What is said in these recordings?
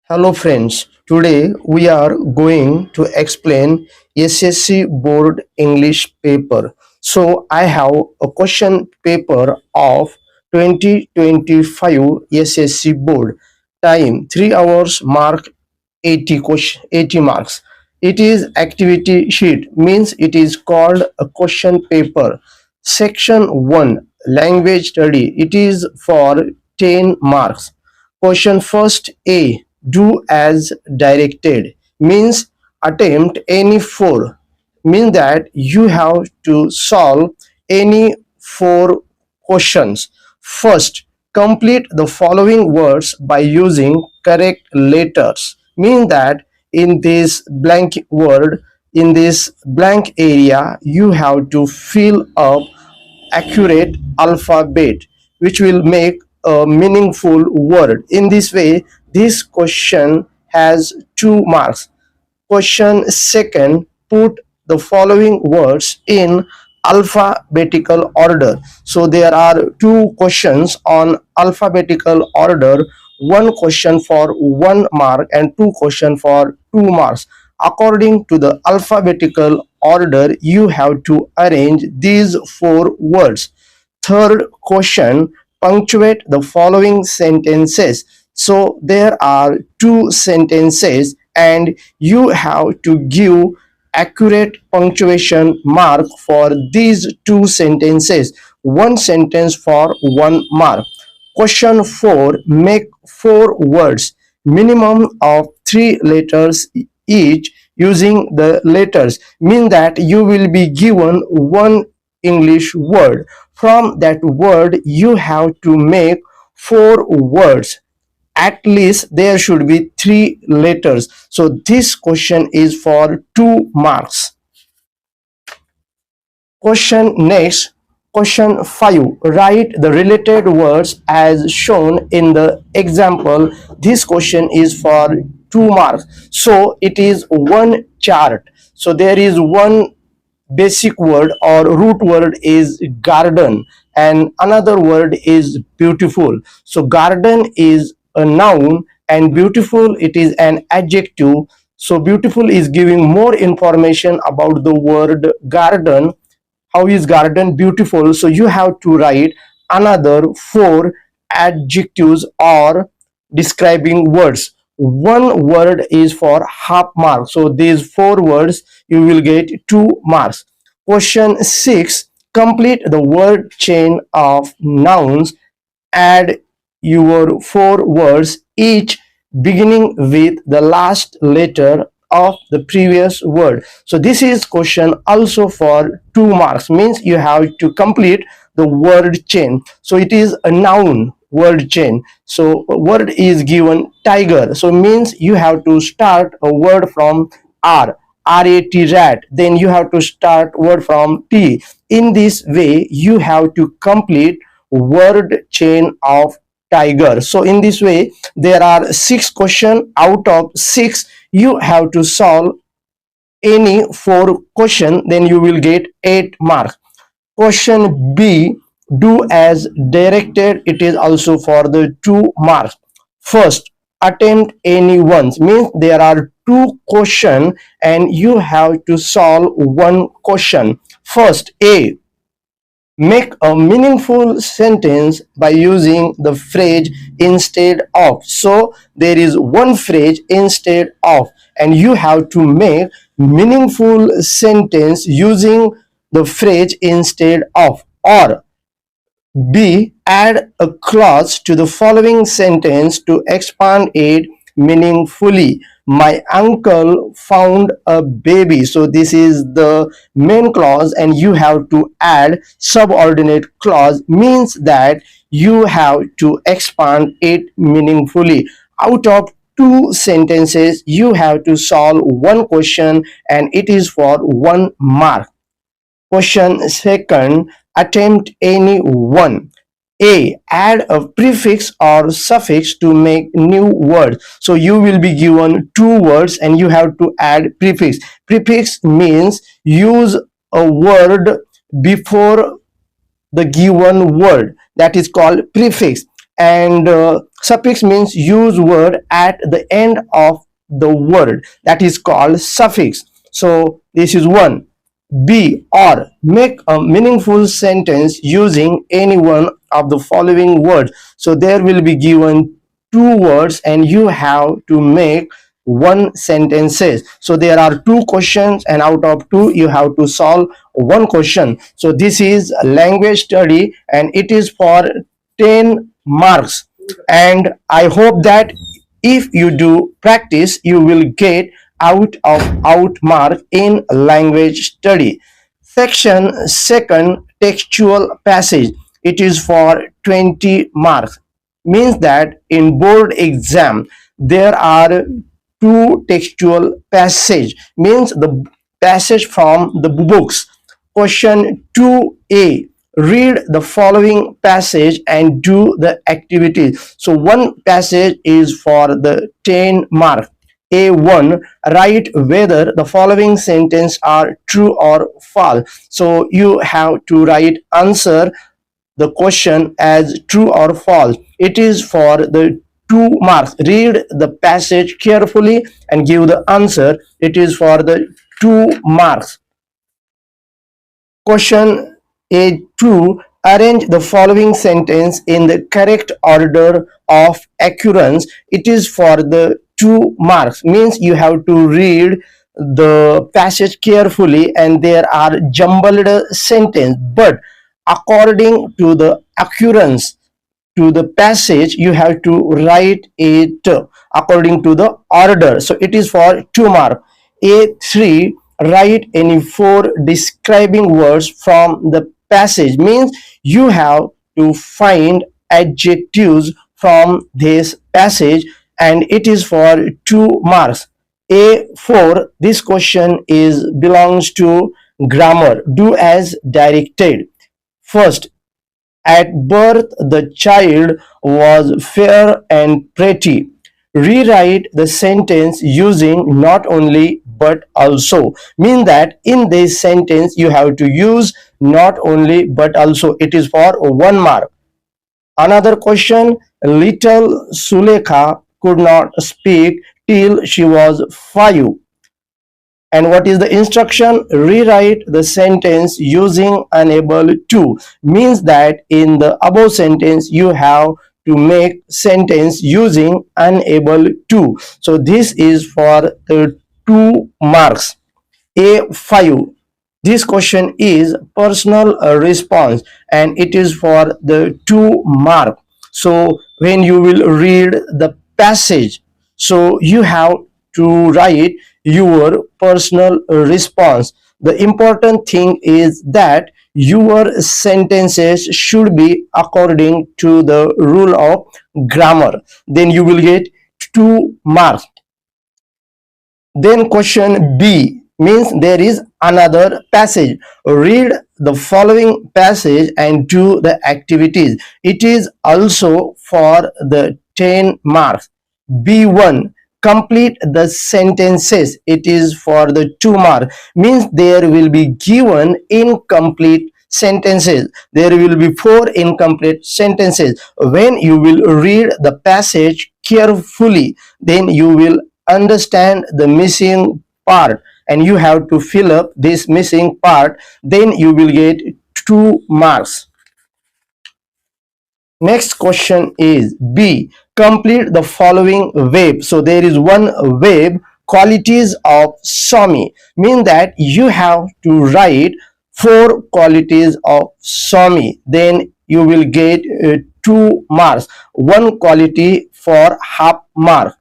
Hello friends, today we are going to explain SSC Board English paper. So I have a question paper of 2025 SSC Board. Time 3 hours, mark 80 marks. It is activity sheet, means it is called a question paper. Section 1, language study. It is for 10 marks. Question first A, do as directed, means attempt any four, means that you have to solve any four questions. First, complete the following words by using correct letters, means that in this blank word, in this blank area, you have to fill up accurate alphabet which will make a meaningful word. In this way, this question has 2 marks. Question second, put the following words in alphabetical order. So there are two questions on alphabetical order, one question for 1 mark and two question for 2 marks. According to the alphabetical order, you have to arrange these four words. Third question, punctuate the following sentences. So there are two sentences and you have to give accurate punctuation mark for these two sentences. One sentence for 1 mark. Question 4, make 4 words, minimum of 3 letters each, using the letters, mean that you will be given one English word. From that word you have to make 4 words. At least there should be 3 letters. So this question is for 2 marks. Question next, question 5, write the related words as shown in the example. This question is for 2 marks. So it is one chart. So there is one basic word or root word is garden and another word is beautiful. So garden is a noun and beautiful it is an adjective. So beautiful is giving more information about the word garden. How is garden beautiful? So you have to write another 4 adjectives or describing words. One word is for half mark. So these 4 words you will get 2 marks. Question 6, complete the word chain of nouns. Add your 4 words each beginning with the last letter of the previous word. So this is question also for 2 marks, means you have to complete the word chain. So it is a noun word chain. So word is given tiger, so means you have to start a word from rat, rat, then you have to start word from t. In this way you have to complete word chain of tiger. So in this way there are 6 questions. Out of 6 you have to solve any 4 question, then you will get 8 marks. Question B, do as directed. It is also for the 2 marks. First, attempt any ones, means there are 2 questions and you have to solve one question. First, A, make a meaningful sentence by using the phrase instead of. So there is one phrase instead of and you have to make meaningful sentence using the phrase instead of. Or B, add a clause to the following sentence to expand it meaningfully. My uncle found a baby. So this is the main clause and you have to add subordinate clause, means that you have to expand it meaningfully. Out of 2 sentences you have to solve one question and it is for 1 mark. Question second, attempt any one. A, add a prefix or suffix to make new words. So you will be given 2 words and you have to add prefix. Prefix means use a word before the given word, that is called prefix. and suffix means use word at the end of the word, that is called suffix. So this is one. B, or make a meaningful sentence using any one of the following words. So there will be given two words and you have to make one sentences. So there are two questions and out of two you have to solve one question. So this is a language study and it is for 10 marks, and I hope that if you do practice you will get out mark in language study. Section second, textual passage, it is for 20 marks. Means that in board exam there are two textual passage, means the passage from the books. Question 2a, read the following passage and do the activities. So one passage is for the 10 mark. A1, write whether the following sentence are true or false. So you have to write answer the question as true or false. It is for the 2 marks. Read the passage carefully and give the answer. It is for the 2 marks. Question A2, arrange the following sentence in the correct order of occurrence. It is for the 2 marks. Means you have to read the passage carefully and there are jumbled sentence, but according to the occurrence to the passage you have to write it according to the order. So it is for 2 mark. A3, write any 4 describing words from the passage. Means you have to find adjectives from this passage and it is for 2 marks. A4, this question is belongs to grammar. Do as directed. First, at birth, the child was fair and pretty. Rewrite the sentence using not only but also. Mean that in this sentence you have to use not only but also. It is for 1 mark. Another question, little Sulekha could not speak till she was 5. And what is the instruction? Rewrite the sentence using unable to. Means that in the above sentence you have to make sentence using unable to. So this is for the 2 marks. A5, this question is personal response and it is for the 2 mark. So when you will read the passage, so you have to write your personal response. The important thing is that your sentences should be according to the rule of grammar. Then you will get 2 marks. Then question B, means there is another passage. Read the following passage and do the activities. It is also for the 10 marks. B1, complete the sentences. It is for the 2 marks. Means there will be given incomplete sentences. There will be 4 incomplete sentences. When you will read the passage carefully, then you will understand the missing part and you have to fill up this missing part. Then you will get 2 marks. Next question is B, complete the following verb. So there is one verb, qualities of Swami. Mean that you have to write 4 qualities of Swami. Then you will get 2 marks. One quality for half mark.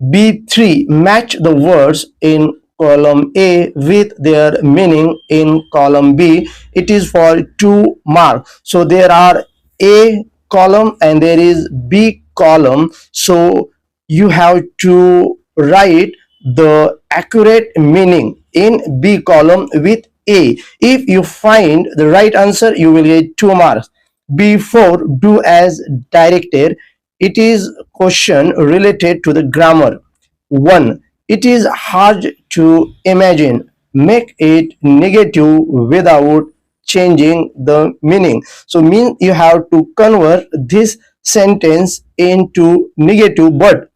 B3, match the words in column A with their meaning in column B. It is for 2 marks. So there are A column and there is B column. So you have to write the accurate meaning in B column with A. If you find the right answer, you will get 2 marks. B4, do as directed. It is question related to the grammar. 1. It is hard to imagine. Make it negative without changing the meaning. So mean you have to convert this sentence into negative but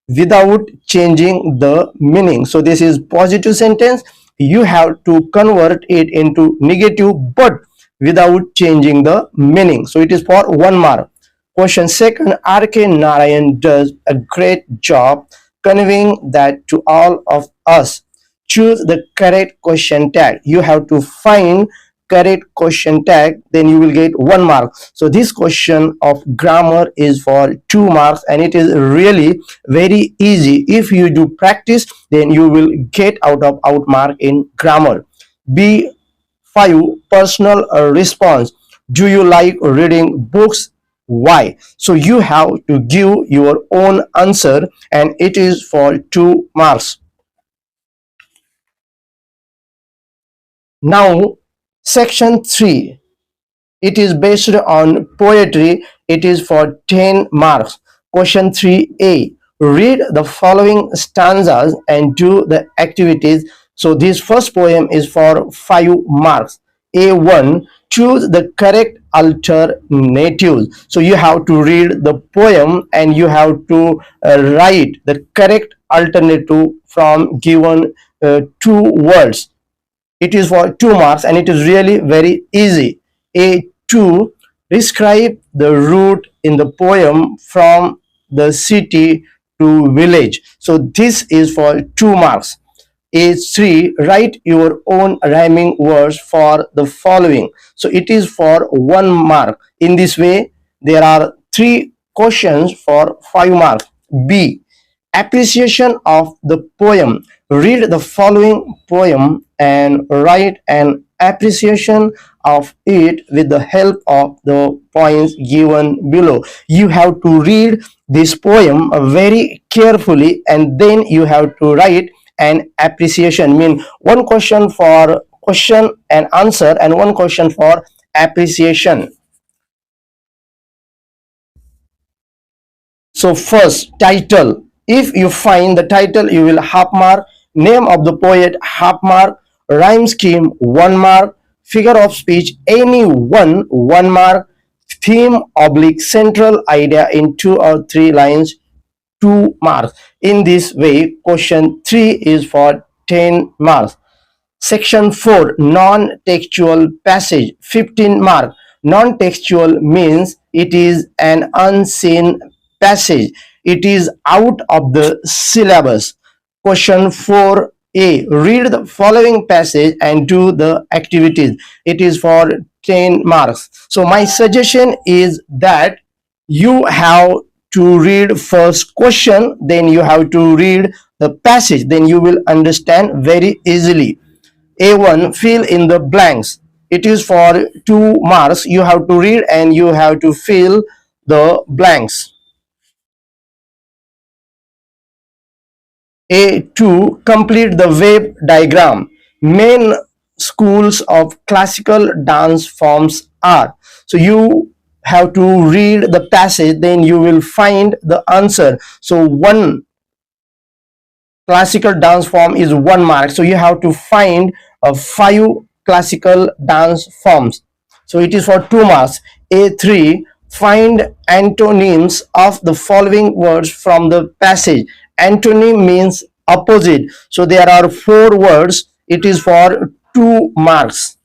without changing the meaning. So this is positive sentence. You have to convert it into negative but without changing the meaning. So it is for 1 mark. Question second, R.K. Narayan does a great job conveying that to all of us. Choose the correct question tag. You have to find correct question tag, then you will get 1 mark. So this question of grammar is for 2 marks, and it is really very easy. If you do practice, then you will get out of out mark in grammar. B5, personal response. Do you like reading books? Why? So you have to give your own answer, and it is for 2 marks. Now, section 3, it is based on poetry. It is for 10 marks. Question 3a, read the following stanzas and do the activities. So this first poem is for 5 marks. A1, choose the correct alternatives. So you have to read the poem and you have to write the correct alternative from given 2 words. It is for 2 marks, and it is really very easy. A2, describe the route in the poem from the city to village. So this is for 2 marks. A3, write your own rhyming words for the following. So it is for 1 mark. In this way, there are 3 questions for 5 marks. B, appreciation of the poem. Read the following poem and write an appreciation of it with the help of the points given below. You have to read this poem very carefully, and then you have to write an appreciation. Mean one question for question and answer and one question for appreciation. So first, title. If you find the title, you will half mark. Name of the poet, half mark. Rhyme scheme, 1 mark. Figure of speech, any 1 mark. Theme oblique central idea in 2 or 3 lines, 2 marks. In this way, question 3 is for 10 marks. Section 4, non-textual passage, 15 mark. Non-textual means it is an unseen passage. It is out of the syllabus. Question 4a, read the following passage and do the activities. It is for 10 marks. So my suggestion is that you have to read first question, then you have to read the passage, then you will understand very easily. A1, fill in the blanks. It is for 2 marks. You have to read and you have to fill the blanks. A2, complete the wave diagram. Main schools of classical dance forms are. So you have to read the passage, then you will find the answer. So one classical dance form is 1 mark. So you have to find 5 classical dance forms. So it is for 2 marks. A3, find antonyms of the following words from the passage. Antonym means opposite. So there are 4 words. It is for 2 marks.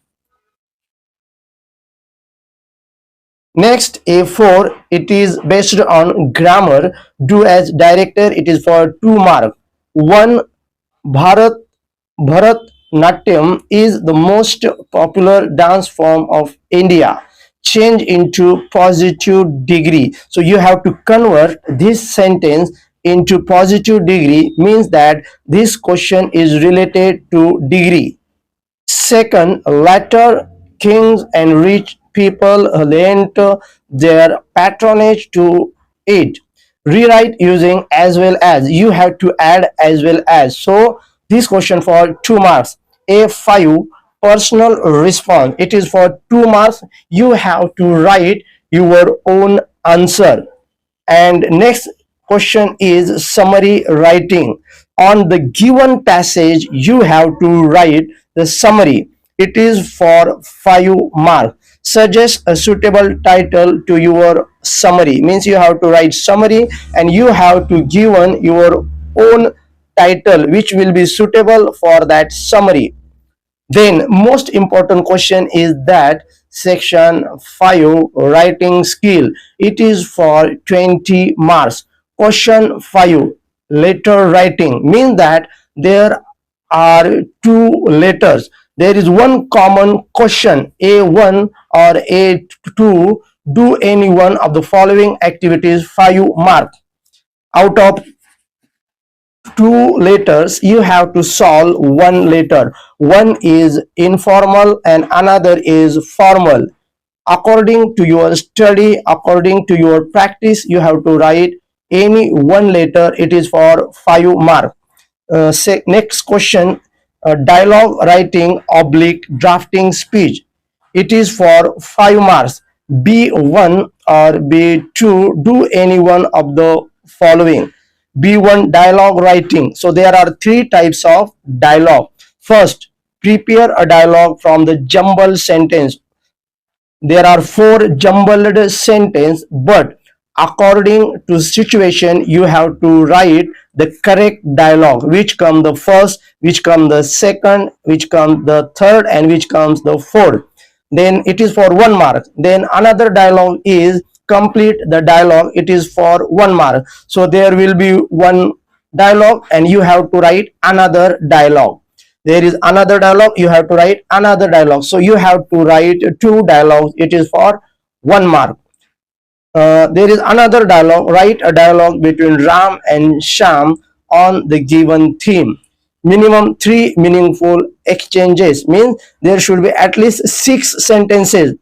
Next, A4, it is based on grammar. Do as director. It is for 2 marks. 1, Bharat Bharatnatyam is the most popular dance form of India. Change into positive degree. So you have to convert this sentence into positive degree, means that this question is related to degree. Second, latter kings and rich people lent their patronage to it. Rewrite using as well as. You have to add as well as. So this question for 2 marks. A5, personal response. It is for 2 marks. You have to write your own answer. And next question is summary writing. On the given passage, you have to write the summary. It is for 5 marks. Suggest a suitable title to your summary. Means you have to write summary and you have to given your own title which will be suitable for that summary. Then most important question is that section 5 writing skill. It is for 20 marks. Question 5 letter writing means that there are two letters. There is one common question A1 or A2. Do any one of the following activities, 5 marks. Out of two letters you have to solve one letter. One is informal and another is formal. According to your study, according to your practice, you have to write any one letter. It is for 5 marks. Next question, dialogue writing oblique drafting speech. It is for 5 marks. B1 or B2, do any one of the following. B1 dialogue writing. So there are three types of dialogue. First, prepare a dialogue from the jumbled sentence. There are four jumbled sentence, but according to situation you have to write the correct dialogue, which come the first, which come the second, which comes the third, and which comes the fourth. Then it is for 1 mark. Then another dialogue is complete the dialogue. It is for 1 mark. So there will be one dialogue and you have to write another dialogue. There is another dialogue, you have to write another dialogue. So you have to write two dialogues. It is for 1 mark. There is another dialogue. Write a dialogue between Ram and Sham on the given theme. Minimum 3 meaningful exchanges, means there should be at least 6 sentences.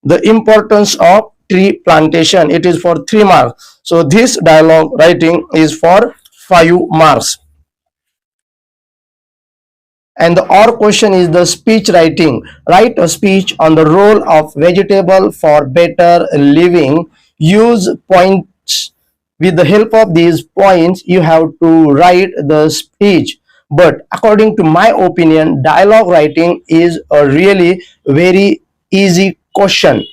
The importance of tree plantation. It is for 3 marks. So this dialogue writing is for 5 marks. And the or question is the speech writing. Write a speech on the role of vegetable for better living. Use points. With the help of these points you have to write the speech. But according to my opinion, dialogue writing is a really very easy question.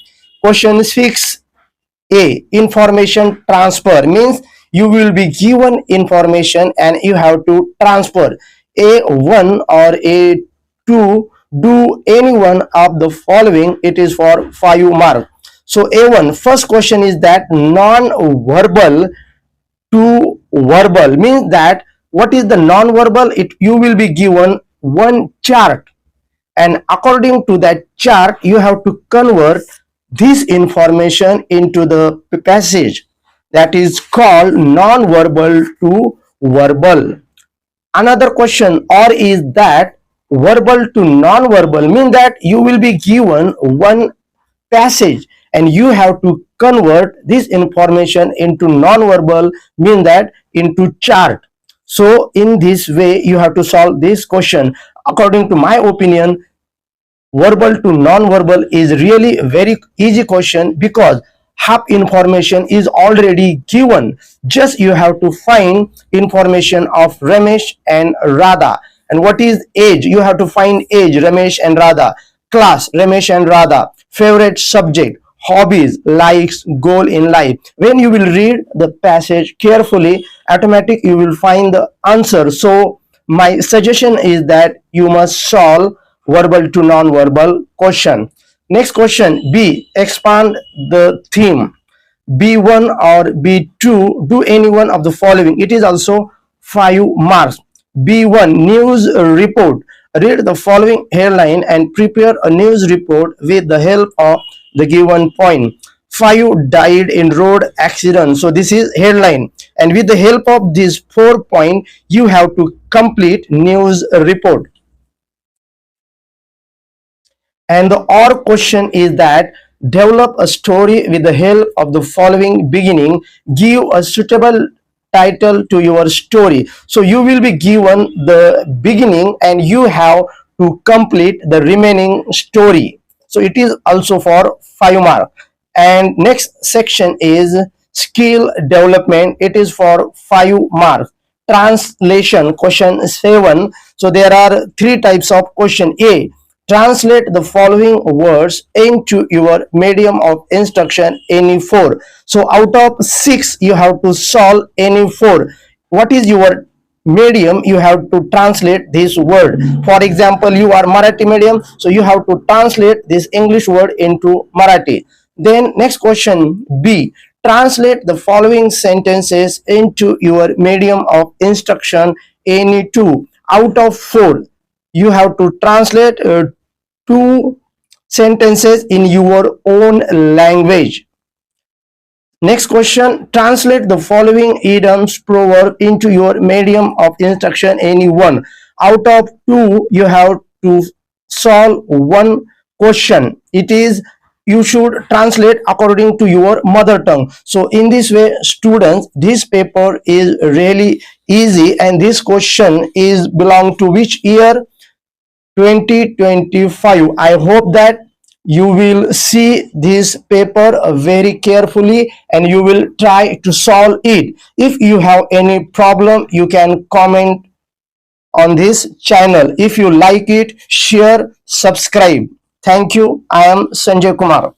Question 6A, information transfer, means you will be given information and you have to transfer. A1 or A2, do any one of the following. It is for 5 marks. So A1, first question is that non-verbal to verbal, means that what is the non-verbal? You will be given one chart and according to that chart you have to convert this information into the passage. That is called non-verbal to verbal. Another question or is that verbal to non-verbal, means that you will be given one passage and you have to convert this information into non-verbal, mean that into chart. So in this way you have to solve this question. According to my opinion, verbal to non-verbal is really a very easy question because half information is already given. Just you have to find information of Ramesh and Radha. And what is age? You have to find age, Ramesh and Radha. Class, Ramesh and Radha. Favorite subject, hobbies, likes, goal in life. When you will read the passage carefully, automatic you will find the answer. So my suggestion is that you must solve verbal to non-verbal question. Next question B, expand the theme. B1 or B2, do any one of the following. It is also 5 marks. B1, news report. Read the following headline and prepare a news report with the help of the given point. 5 died in road accident. So this is headline, and with the help of these 4 points you have to complete news report. And the or question is that develop a story with the help of the following beginning. Give a suitable title to your story. So you will be given the beginning and you have to complete the remaining story. So it is also for 5 marks. And next section is skill development. It is for 5 marks. Translation, question 7. So there are 3 types of question. A, Translate the following words into your medium of instruction any four. So out of six, you have to solve any four. What is your medium? You have to translate this word. For example, you are Marathi medium, so you have to translate this English word into Marathi. Then next question B. Translate the following sentences into your medium of instruction any two. Out of four, you have to translate two sentences in your own language. Next question, translate the following idioms proverb into your medium of instruction any one. Out of two, you have to solve one question. It is you should translate according to your mother tongue. So in this way, students, this paper is really easy, and this question is belong to which year? 2025. I hope that you will see this paper very carefully and you will try to solve it. If you have any problem, you can comment on this channel. If you like it, share, subscribe. Thank you. I am Sanjay Kumar.